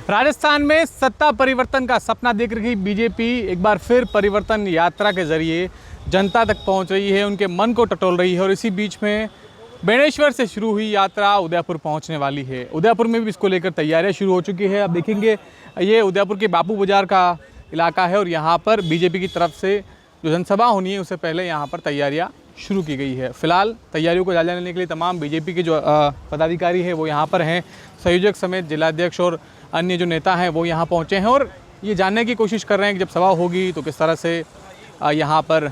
राजस्थान में सत्ता परिवर्तन का सपना देख रही बीजेपी एक बार फिर परिवर्तन यात्रा के जरिए जनता तक पहुंच रही है, उनके मन को टटोल रही है। और इसी बीच में बेणेश्वर से शुरू हुई यात्रा उदयपुर पहुंचने वाली है। उदयपुर में भी इसको लेकर तैयारियां शुरू हो चुकी है। अब देखेंगे, ये उदयपुर के बापू बाजार का इलाका है और यहाँ पर बीजेपी की तरफ से जो जनसभा होनी है उससे पहले यहाँ पर तैयारियाँ शुरू की गई है। फिलहाल तैयारियों को जायजा लेने के लिए तमाम बीजेपी के जो पदाधिकारी हैं वो यहाँ पर हैं। संयोजक समेत जिलाध्यक्ष और अन्य जो नेता हैं वो यहाँ पहुँचे हैं और ये जानने की कोशिश कर रहे हैं कि जब सभा होगी तो किस तरह से यहाँ पर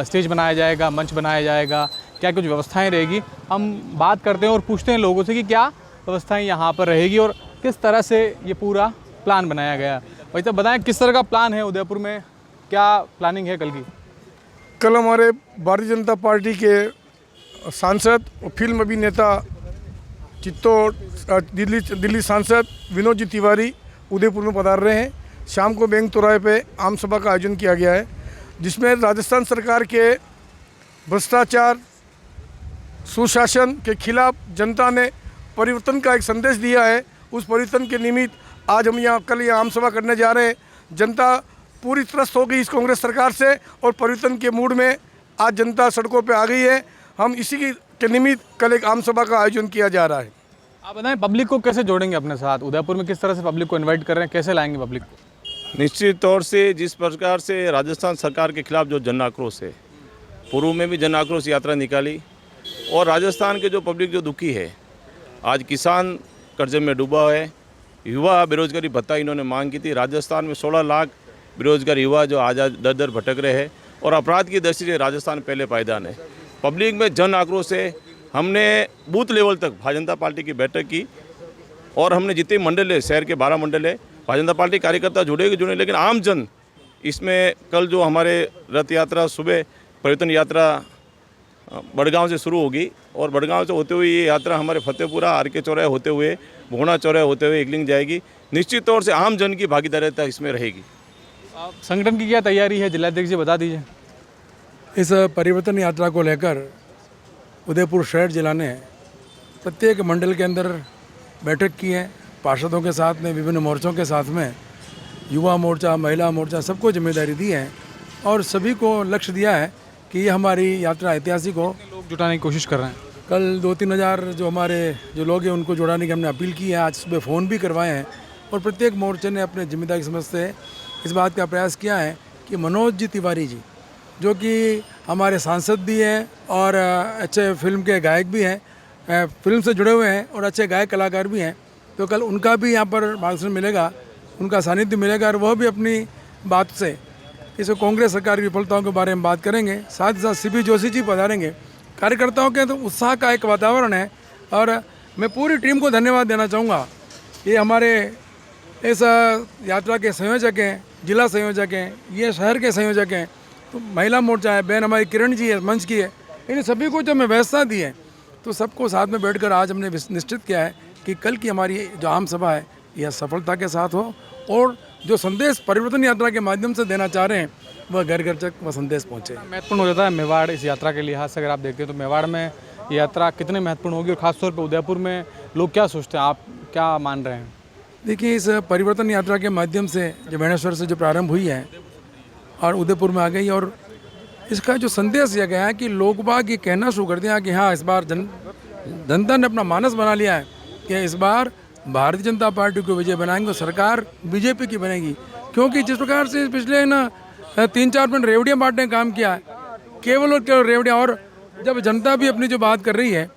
स्टेज बनाया जाएगा, मंच बनाया जाएगा, क्या कुछ व्यवस्थाएं रहेगी। हम बात करते हैं और पूछते हैं लोगों से कि क्या व्यवस्थाएं यहाँ पर रहेगी और किस तरह से ये पूरा प्लान बनाया गया। भाई साहब बताएं, किस तरह का प्लान है उदयपुर में, क्या प्लानिंग है कल की? कल हमारे भारतीय जनता पार्टी के सांसद और फिल्म अभिनेता चित्तौड़ दिल्ली सांसद विनोद जी तिवारी उदयपुर में पधार रहे हैं। शाम को बैंक चौराहे पे आम सभा का आयोजन किया गया है, जिसमें राजस्थान सरकार के भ्रष्टाचार सुशासन के खिलाफ जनता ने परिवर्तन का एक संदेश दिया है। उस परिवर्तन के निमित्त आज हम कल यहाँ आम सभा करने जा रहे हैं। जनता पूरी त्रस्त हो गई इस कांग्रेस सरकार से और परिवर्तन के मूड में आज जनता सड़कों पे आ गई है। हम इसी के निमित्त कल एक आम सभा का आयोजन किया जा रहा है। आप बताएं, पब्लिक को कैसे जोड़ेंगे अपने साथ? उदयपुर में किस तरह से पब्लिक को इन्वाइट कर रहे हैं, कैसे लाएंगे पब्लिक को? निश्चित तौर से जिस प्रकार से राजस्थान सरकार के खिलाफ जो जन आक्रोश है, पूर्व में भी जन आक्रोश यात्रा निकाली और राजस्थान के जो पब्लिक जो दुखी है, आज किसान कर्जे में डूबा है, युवा बेरोजगारी भत्ता इन्होंने मांग की थी। राजस्थान में 16 लाख बेरोजगार युवा जो आज दर दर भटक रहे हैं और अपराध की दृष्टि से राजस्थान पहले पायदान है। पब्लिक में जन आक्रोश है। हमने बूथ लेवल तक भारतीय जनता पार्टी की बैठक की और हमने जितने मंडल है, शहर के 12 मंडल है, भारतीय जनता पार्टी कार्यकर्ता जुड़े, लेकिन आम जन इसमें कल जो हमारे रथ यात्रा सुबह परिवर्तन यात्रा बड़गांव से शुरू होगी और बड़गांव से होते हुए ये यात्रा हमारे फतेहपुरा आरके चौराहे होते हुए भोगना चौराहे होते हुए एकलिंग जाएगी। निश्चित तौर से आम जन की भागीदारिता इसमें रहेगी। संगठन की क्या तैयारी है, जिलाध्यक्ष जी बता दीजिए। इस परिवर्तन यात्रा को लेकर उदयपुर शहर जिला ने प्रत्येक मंडल के अंदर बैठक की है। पार्षदों के साथ में, विभिन्न मोर्चों के साथ में, युवा मोर्चा, महिला मोर्चा, सबको जिम्मेदारी दी है और सभी को लक्ष्य दिया है कि ये हमारी यात्रा ऐतिहासिक हो। लोग जुटाने की कोशिश कर रहे हैं। कल 2-3 हज़ार जो हमारे जो लोग हैं उनको जुड़ाने की हमने अपील की है। आज सुबह फ़ोन भी करवाए हैं और प्रत्येक मोर्चे ने अपने जिम्मेदारी समझते इस बात का प्रयास किया है कि मनोज जी तिवारी जी, जो कि हमारे सांसद भी हैं और अच्छे फिल्म के गायक भी हैं, फिल्म से जुड़े हुए हैं और अच्छे गायक कलाकार भी हैं, तो कल उनका भी यहाँ पर मार्गदर्शन मिलेगा, उनका सानिध्य मिलेगा और वह भी अपनी बात से इस कांग्रेस सरकार की विफलताओं के बारे में बात करेंगे। साथ ही साथ सीपी जोशी जी पधारेंगे। कार्यकर्ताओं के तो उत्साह का एक वातावरण है और मैं पूरी टीम को धन्यवाद देना चाहूँगा। ये हमारे इस यात्रा के संयोजक हैं, जिला संयोजक हैं, ये शहर के संयोजक हैं, तो महिला मोर्चा है, बहन हमारी किरण जी है, मंच की है, इन सभी को जब मैं व्यवस्था दी है तो सबको साथ में बैठकर आज हमने निश्चित किया है कि कल की हमारी जो आम सभा है यह सफलता के साथ हो और जो संदेश परिवर्तन यात्रा के माध्यम से देना चाह रहे हैं वह घर घर तक वह संदेश पहुँचे। महत्वपूर्ण हो जाता है मेवाड़ इस यात्रा के लिहाज से। अगर आप देखते हैं तो मेवाड़ में ये यात्रा कितनी महत्वपूर्ण होगी और ख़ासतौर पर उदयपुर में लोग क्या सोचते हैं, आप क्या मान रहे हैं? देखिए, इस परिवर्तन यात्रा के माध्यम से जो बेणेश्वर से जो प्रारंभ हुई है और उदयपुर में आ गई और इसका जो संदेश दिया गया है कि लोग बाग ये कहना शुरू कर दिया कि हाँ, इस बार जनता ने अपना मानस बना लिया है कि इस बार भारतीय जनता पार्टी को विजय बनाएंगे और सरकार बीजेपी की बनेगी। क्योंकि जिस प्रकार से पिछले 3-4 मिनट रेवड़ियाँ बांटने का काम किया है, केवल और केवल रेवड़ियाँ, और जब जनता भी अपनी जो बात कर रही है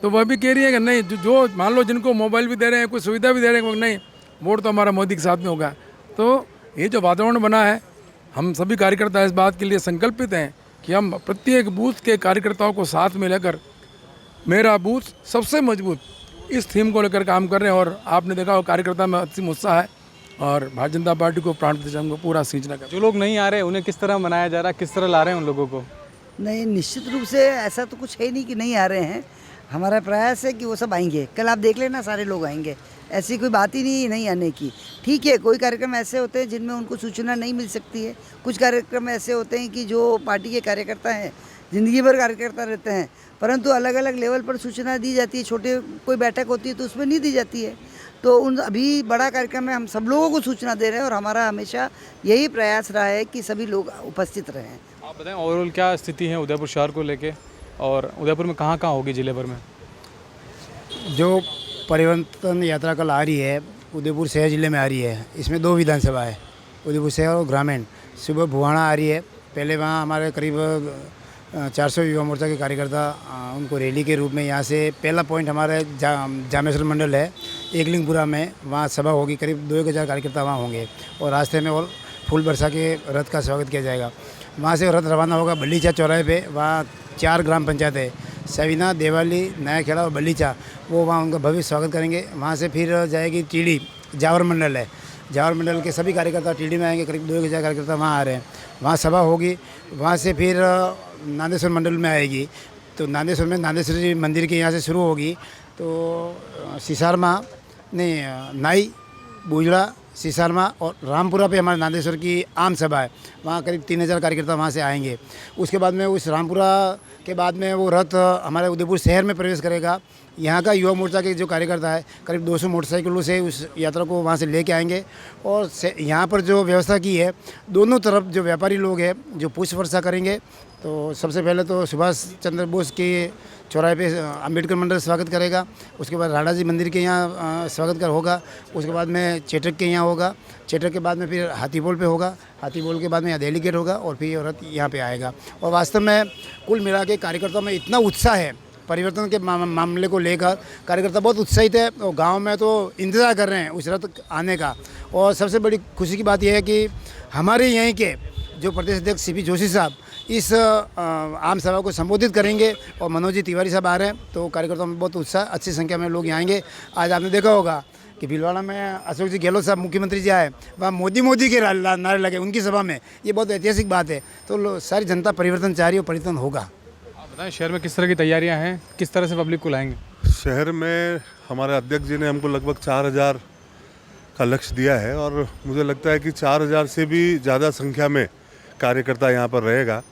तो वह भी कह रही है कि नहीं, जो मान लो जिनको मोबाइल भी दे रहे हैं, कोई सुविधा भी दे रहे हैं, नहीं, वोट तो हमारा मोदी के साथ में होगा। तो ये जो वातावरण बना है, हम सभी कार्यकर्ता इस बात के लिए संकल्पित हैं कि हम प्रत्येक बूथ के कार्यकर्ताओं को साथ में लेकर मेरा बूथ सबसे मजबूत, इस थीम को लेकर काम कर रहे हैं। और आपने देखा हो कार्यकर्ता में असीम उत्साह है और भारतीय जनता पार्टी को प्राण प्रतिष्ठा को पूरा सींचना का। जो लोग नहीं आ रहे उन्हें किस तरह मनाया जा रहा है, किस तरह ला रहे हैं उन लोगों को? नहीं, निश्चित रूप से ऐसा तो कुछ है नहीं कि नहीं आ रहे हैं। हमारा प्रयास है कि वो सब आएंगे। कल आप देख लेना, सारे लोग आएंगे, ऐसी कोई बात ही नहीं आने की। ठीक है, कोई कार्यक्रम ऐसे होते हैं जिनमें उनको सूचना नहीं मिल सकती है, कुछ कार्यक्रम ऐसे होते हैं कि जो पार्टी के कार्यकर्ता हैं ज़िंदगी भर कार्यकर्ता रहते हैं, परंतु अलग अलग लेवल पर सूचना दी जाती है। छोटे कोई बैठक होती है तो उसमें नहीं दी जाती है। तो उन अभी बड़ा कार्यक्रम में हम सब लोगों को सूचना दे रहे हैं और हमारा हमेशा यही प्रयास रहा है कि सभी लोग उपस्थित रहें। आप बताएं ओवरऑल क्या स्थिति है उदयपुर शहर को लेके, और उदयपुर में कहाँ कहाँ होगी जिले भर में? जो परिवर्तन यात्रा कल आ रही है उदयपुर शहर जिले में आ रही है, इसमें 2 विधानसभा है, उदयपुर शहर और ग्रामीण। सुबह भुवाणा आ रही है, पहले वहाँ हमारे करीब 400 युवा मोर्चा के कार्यकर्ता उनको रैली के रूप में यहाँ से पहला पॉइंट हमारे जामेश्वर मंडल है एकलिंगपुरा में, वहाँ सभा होगी, करीब 2,000 कार्यकर्ता वहाँ होंगे और रास्ते में और फूल बरसा के रथ का स्वागत किया जाएगा। वहाँ से रथ रवाना होगा बल्लीचा चौराहे पे, वहाँ 4 ग्राम पंचायत है, सवीना, देवाली, नया खेड़ा और बल्लीचा, वो वहाँ उनका भव्य स्वागत करेंगे। वहाँ से फिर जाएगी टीडी, जावर मंडल है, जावर मंडल के सभी कार्यकर्ता टीडी में आएंगे, करीब 2,000 कार्यकर्ता वहाँ आ रहे हैं, वहाँ सभा होगी। वहाँ से फिर नांदेश्वर मंडल में आएगी, तो नांदेश्वर में नांदेश्वर जी मंदिर के यहाँ से शुरू होगी, तो सिसारमा नहीं नाई, बूजड़ा, सिसारमा और रामपुरा पे हमारे नांदेश्वर की आम सभा है, वहाँ करीब 3,000 कार्यकर्ता वहाँ से आएंगे। उसके बाद में उस रामपुरा के बाद में वो रथ हमारे उदयपुर शहर में प्रवेश करेगा। यहाँ का युवा मोर्चा के जो कार्यकर्ता है करीब 200 मोटरसाइकिलों से उस यात्रा को वहाँ से लेके आएंगे और यहाँ पर जो व्यवस्था की है, दोनों तरफ जो व्यापारी लोग हैं जो पुष्प वर्षा करेंगे। तो सबसे पहले तो सुभाष चंद्र बोस के चौराहे पे अंबेडकर मंडल स्वागत करेगा, उसके बाद राणा जी मंदिर के यहाँ स्वागत कर होगा, उसके बाद में चेटक के यहाँ होगा, चेटक के बाद में फिर हाथीपोल पे होगा, हाथीपोल के बाद में यहाँ दिल्ली गेट होगा और फिर रथ यहाँ पे आएगा। और वास्तव में कुल मिला के कार्यकर्ताओं में इतना उत्साह है परिवर्तन के मामले को लेकर, कार्यकर्ता बहुत उत्साहित है और गाँव में तो इंतज़ार कर रहे हैं उस रथ आने का। और सबसे बड़ी खुशी की बात यह है कि हमारे यहीं के जो प्रदेश अध्यक्ष CP जोशी साहब इस आम सभा को संबोधित करेंगे और मनोज जी तिवारी साहब आ रहे हैं, तो कार्यकर्ताओं में बहुत उत्साह, अच्छी संख्या में लोग यहाँ आएंगे। आज आपने देखा होगा कि भीलवाड़ा में अशोक जी गहलोत साहब मुख्यमंत्री जी आए, वहाँ मोदी के नारे लगे उनकी सभा में, ये बहुत ऐतिहासिक बात है। तो सारी जनता परिवर्तन चाह रही है और परिवर्तन होगा। आप बताएं शहर में किस तरह की तैयारियाँ हैं, किस तरह से पब्लिक को लाएंगे? शहर में हमारे अध्यक्ष जी ने हमको लगभग 4,000 का लक्ष्य दिया है और मुझे लगता है कि 4,000 से भी ज़्यादा संख्या में कार्यकर्ता यहाँ पर रहेगा।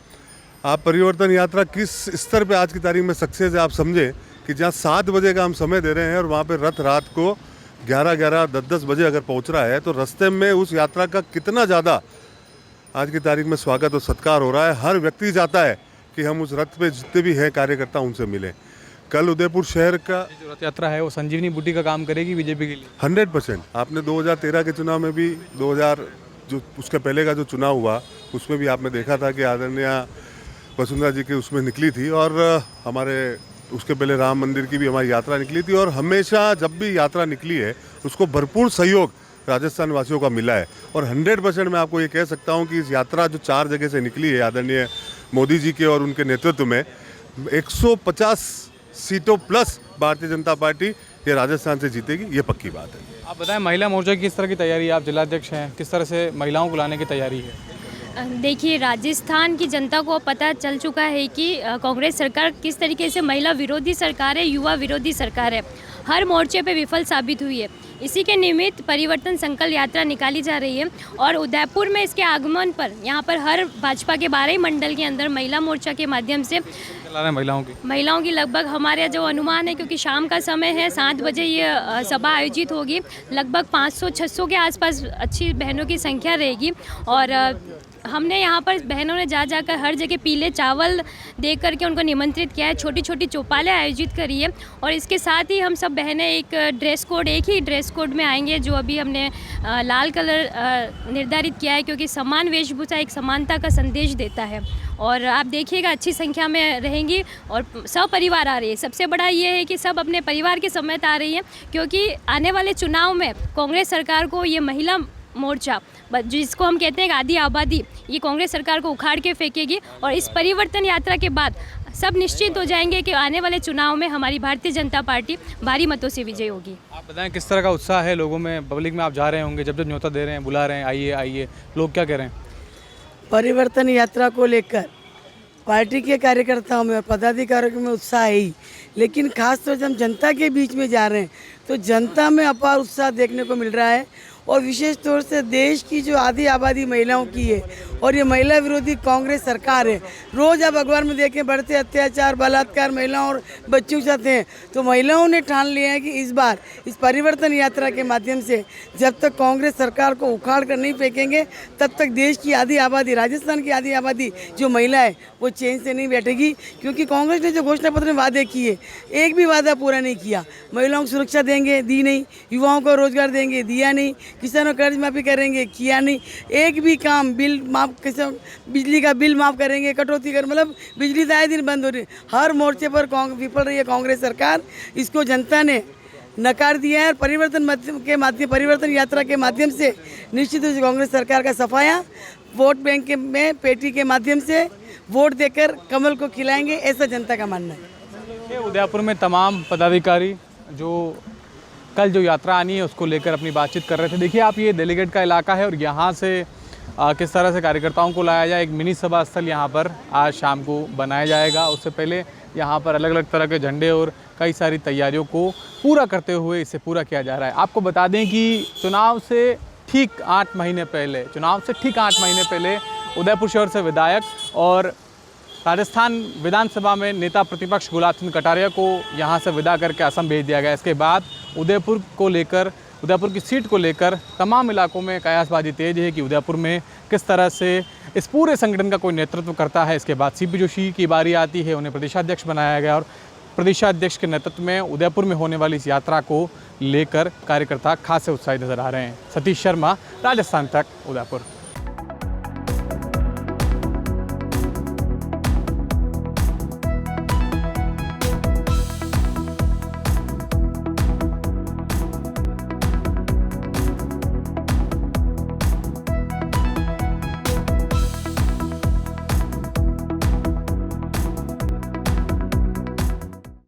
आप परिवर्तन यात्रा किस स्तर पे आज की तारीख में सक्सेस है आप समझे कि जहाँ 7 बजे का हम समय दे रहे हैं और वहाँ पे रथ रात को 11, 10 बजे अगर पहुँच रहा है, तो रास्ते में उस यात्रा का कितना ज़्यादा आज की तारीख में स्वागत और सत्कार हो रहा है। हर व्यक्ति चाहता है कि हम उस रथ पे जितने भी हैं कार्यकर्ता उनसे मिलें। कल उदयपुर शहर का जो रथ यात्रा है वो संजीवनी बूटी का काम करेगी बीजेपी के लिए 100%। आपने 2013 के चुनाव में भी 2000 जो उसके पहले का जो चुनाव हुआ उसमें भी आपने देखा था कि आदरणीय वसुंधरा जी के उसमें निकली थी और हमारे उसके पहले राम मंदिर की भी हमारी यात्रा निकली थी और हमेशा जब भी यात्रा निकली है उसको भरपूर सहयोग राजस्थान वासियों का मिला है। और 100% मैं आपको ये कह सकता हूँ कि इस यात्रा जो 4 जगह से निकली है आदरणीय मोदी जी के और उनके नेतृत्व में 150 सीटों प्लस भारतीय जनता पार्टी ये राजस्थान से जीतेगी, ये पक्की बात है। आप बताएं महिला मोर्चा की किस तरह की तैयारी है? आप जिलाध्यक्ष हैं, किस तरह से महिलाओं को लाने की तैयारी है? देखिए, राजस्थान की जनता को पता चल चुका है कि कांग्रेस सरकार किस तरीके से महिला विरोधी सरकार है, युवा विरोधी सरकार है, हर मोर्चे पे विफल साबित हुई है। इसी के निमित्त परिवर्तन संकल्प यात्रा निकाली जा रही है और उदयपुर में इसके आगमन पर यहाँ पर हर भाजपा के 12 मंडल के अंदर महिला मोर्चा के माध्यम से चला रहे हैं महिलाओं की लगभग हमारे जो अनुमान है, क्योंकि शाम का समय है, 7 बजे ये सभा आयोजित होगी, लगभग 500-600 के आसपास अच्छी बहनों की संख्या रहेगी। और हमने यहाँ पर बहनों ने जाकर हर जगह पीले चावल दे करके उनको निमंत्रित किया है, छोटी छोटी चौपालें आयोजित करी है और इसके साथ ही हम सब बहनें एक ही ड्रेस कोड में आएंगे, जो अभी हमने लाल कलर निर्धारित किया है, क्योंकि समान वेशभूषा एक समानता का संदेश देता है। और आप देखिएगा अच्छी संख्या में रहेंगी और सब परिवार आ रही है। सबसे बड़ा ये है कि सब अपने परिवार के समेत आ रही है, क्योंकि आने वाले चुनाव में कांग्रेस सरकार को ये महिला मोर्चा, जिसको हम कहते हैं आधी आबादी, ये कांग्रेस सरकार को उखाड़ के फेंकेगी और इस परिवर्तन यात्रा के बाद सब निश्चित हो जाएंगे कि आने वाले चुनाव में हमारी भारतीय जनता पार्टी भारी मतों से विजय होगी। आप बताएं किस तरह का उत्साह है लोगों में, पब्लिक में? आप जा रहे होंगे, जब न्योता दे रहे हैं, बुला रहे हैं, आइए आइए, लोग क्या कह रहे हैं? परिवर्तन यात्रा को लेकर पार्टी के कार्यकर्ताओं में और पदाधिकारियों में उत्साह है ही, लेकिन खासतौर से हम जनता के बीच में जा रहे हैं तो जनता में अपार उत्साह देखने को मिल रहा है और विशेष तौर से देश की जो आधी आबादी महिलाओं की है और ये महिला विरोधी कांग्रेस सरकार है। रोज़ आप अखबार में देखें बढ़ते अत्याचार बलात्कार महिलाओं और बच्चों के साथ हैं। तो महिलाओं ने ठान लिया है कि इस बार इस परिवर्तन यात्रा के माध्यम से जब तक कांग्रेस सरकार को उखाड़ कर नहीं फेंकेंगे तब तक देश की आधी आबादी, राजस्थान की आधी आबादी जो महिला है वो चैन से नहीं बैठेगी। क्योंकि कांग्रेस ने जो घोषणा पत्र में वादे किए एक भी वादा पूरा नहीं किया। महिलाओं को सुरक्षा देंगे, दी नहीं। युवाओं को रोजगार देंगे, दिया नहीं। किसानों कर्ज माफी करेंगे, किया नहीं। एक भी काम बिल माफ, बिजली का बिल माफ करेंगे, कटौती कर, मतलब बिजली आए दिन बंद हो रही। हर मोर्चे पर विफल रही है कांग्रेस सरकार। इसको जनता ने नकार दिया है। परिवर्तन यात्रा के माध्यम से निश्चित रूप से कांग्रेस सरकार का सफाया वोट बैंक में पेटी के माध्यम से वोट देकर कमल को खिलाएंगे, ऐसा जनता का मानना है। उदयपुर में तमाम पदाधिकारी जो कल जो यात्रा आनी है उसको लेकर अपनी बातचीत कर रहे थे। देखिए आप, ये डेलीगेट का इलाका है और यहाँ से किस तरह से कार्यकर्ताओं को लाया जाए। एक मिनी सभा स्थल यहाँ पर आज शाम को बनाया जाएगा। उससे पहले यहाँ पर अलग अलग तरह के झंडे और कई सारी तैयारियों को पूरा करते हुए इसे पूरा किया जा रहा है। आपको बता दें कि चुनाव से ठीक 8 महीने पहले उदयपुर शहर से विधायक और राजस्थान विधानसभा में नेता प्रतिपक्ष गुलाब चंद कटारिया को यहाँ से विदा करके असम भेज दिया गया। इसके बाद उदयपुर की सीट को लेकर तमाम इलाकों में कयासबाजी तेज है कि उदयपुर में किस तरह से इस पूरे संगठन का कोई नेतृत्व करता है। इसके बाद सीपी जोशी की बारी आती है, उन्हें प्रदेशाध्यक्ष बनाया गया और प्रदेशाध्यक्ष के नेतृत्व में उदयपुर में होने वाली इस यात्रा को लेकर कार्यकर्ता खासे उत्साहित नजर आ रहे हैं। सतीश शर्मा, राजस्थान तक, उदयपुर।